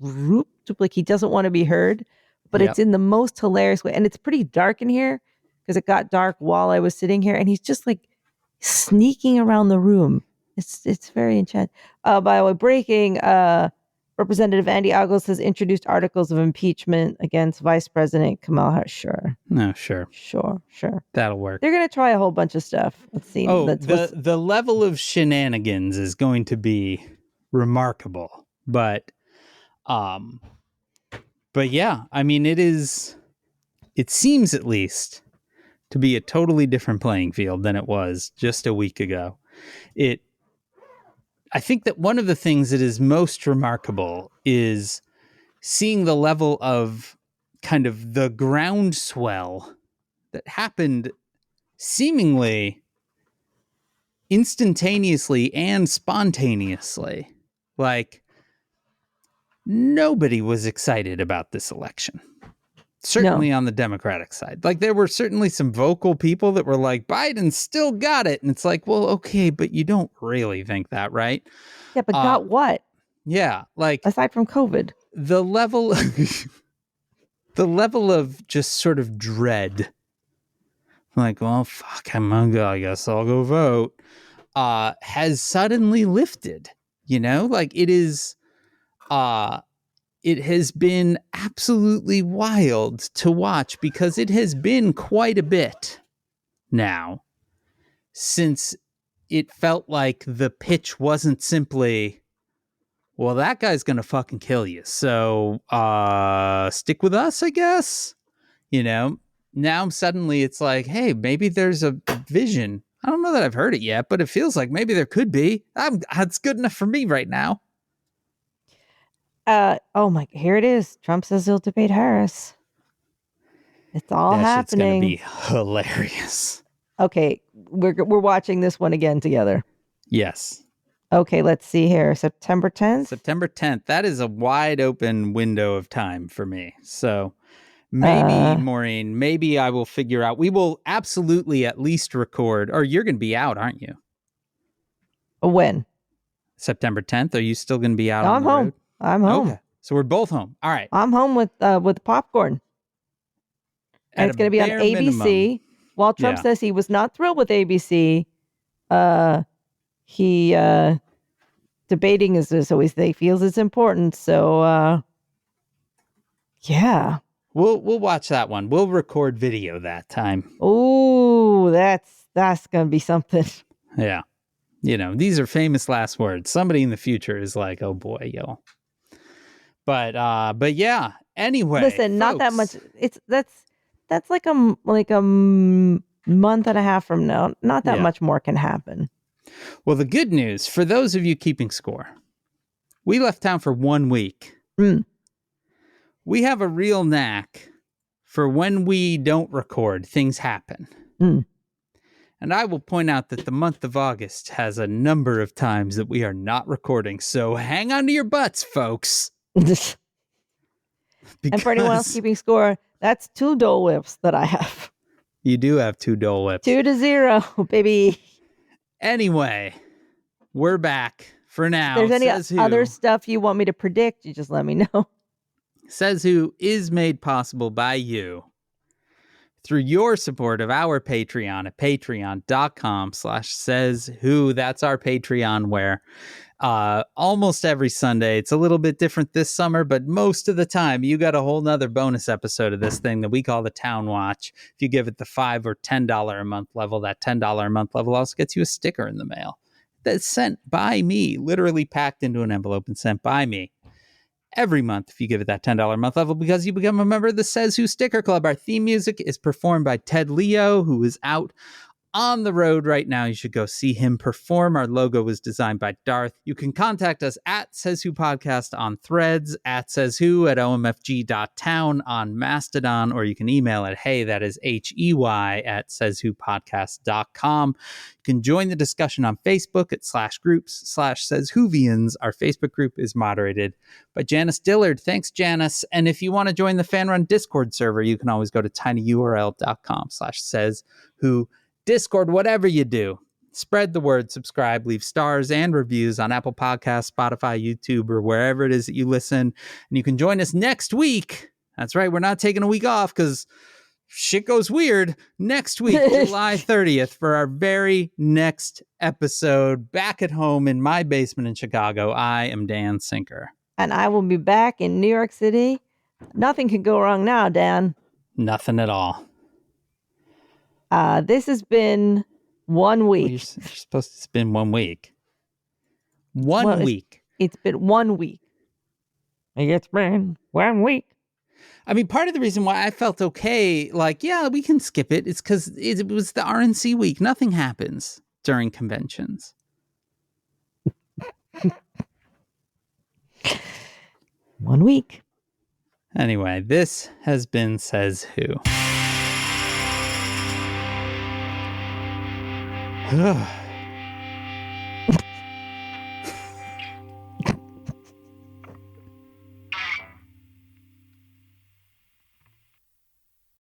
he doesn't want to be heard, but It's in the most hilarious way. And it's pretty dark in here because it got dark while I was sitting here, and he's just sneaking around the room. It's very enchanting. By the way, breaking, Representative Andy Agos has introduced articles of impeachment against Vice President Kamala Harris. Sure. No, sure. That'll work. They're going to try a whole bunch of stuff. Let's see. Oh, the level of shenanigans is going to be remarkable. But yeah, I mean, it seems at least to be a totally different playing field than it was just a week ago. I think that one of the things that is most remarkable is seeing the level of kind of the groundswell that happened seemingly instantaneously and spontaneously. Like, nobody was excited about this election. Certainly on the Democratic side. Like, there were certainly some vocal people that were like, Biden still got it. And it's like, well, okay, but you don't really think that, right? Yeah, but got what? Yeah, like... aside from COVID. The level of just sort of dread. Like, well, fuck, I guess I'll go vote. Has suddenly lifted, you know? Like, it is... it has been absolutely wild to watch because it has been quite a bit now since it felt like the pitch wasn't simply, well, that guy's going to fucking kill you. So stick with us, I guess. You know, now suddenly it's like, hey, maybe there's a vision. I don't know that I've heard it yet, but it feels like maybe there could be. That's good enough for me right now. Here it is. Trump says he'll debate Harris. It's all happening. It's going to be hilarious. Okay, we're watching this one again together. Yes. Okay, let's see here. September 10th? September 10th. That is a wide open window of time for me. So maybe, Maureen, maybe I will figure out. We will absolutely at least record, or you're going to be out, aren't you? When? September 10th. Are you still going to be out no, on I'm the home. road? I'm home. Okay. So we're both home. All right. I'm home with popcorn. And it's going to be on ABC. Minimum. While Trump says he was not thrilled with ABC, he debating is always he feels it's important. So yeah. We'll watch that one. We'll record video that time. Oh, that's going to be something. Yeah. You know, these are famous last words. Somebody in the future is like, oh boy, yo. But yeah. Anyway, listen, folks, not that much. That's like a month and a half from now. Not that much more can happen. Well, the good news for those of you keeping score, we left town for 1 week. We have a real knack for when we don't record, things happen. And I will point out that the month of August has a number of times that we are not recording. So hang on to your butts, folks. And for anyone else keeping score, that's 2 Dole Whips that I have. You do have 2 Dole Whips. 2-0, baby. Anyway, we're back for now. If there's any other stuff you want me to predict, you just let me know. Says Who is made possible by you through your support of our Patreon at patreon.com/sayswho. That's our Patreon where almost every Sunday, it's a little bit different this summer, but most of the time you got a whole nother bonus episode of this thing that we call the Town Watch. If you give it the $5 or $10 a month level, that $10 a month level also gets you a sticker in the mail that's sent by me, literally packed into an envelope and sent by me every month if you give it that $10 a month level, because you become a member of the Says Who Sticker Club. Our theme music is performed by Ted Leo, who is out on the road right now. You should go see him perform. Our logo was designed by Darth. You can contact us at Says Who Podcast on Threads, at Says Who, at omfg.town on Mastodon, or you can email it, hey, that is HEY at sayswhopodcast.com. You can join the discussion on Facebook at /groups/SaysWhovians. Our Facebook group is moderated by Janice Dillard. Thanks, Janice. And if you want to join the fan-run Discord server, you can always go to tinyurl.com/sayswho Discord. Whatever you do, spread the word, subscribe, leave stars and reviews on Apple Podcasts, Spotify, YouTube, or wherever it is that you listen. And you can join us next week. That's right. We're not taking a week off because shit goes weird. Next week, July 30th, for our very next episode back at home in my basement in Chicago. I am Dan Sinker. And I will be back in New York City. Nothing can go wrong now, Dan. Nothing at all. This has been 1 Well, week. you're supposed to spend 1 week. One week. It's been 1 week. It's been 1 week. I mean, part of the reason why I felt okay, like, yeah, we can skip it, is because it was the RNC week. Nothing happens during conventions. 1 week. Anyway, this has been Says Who.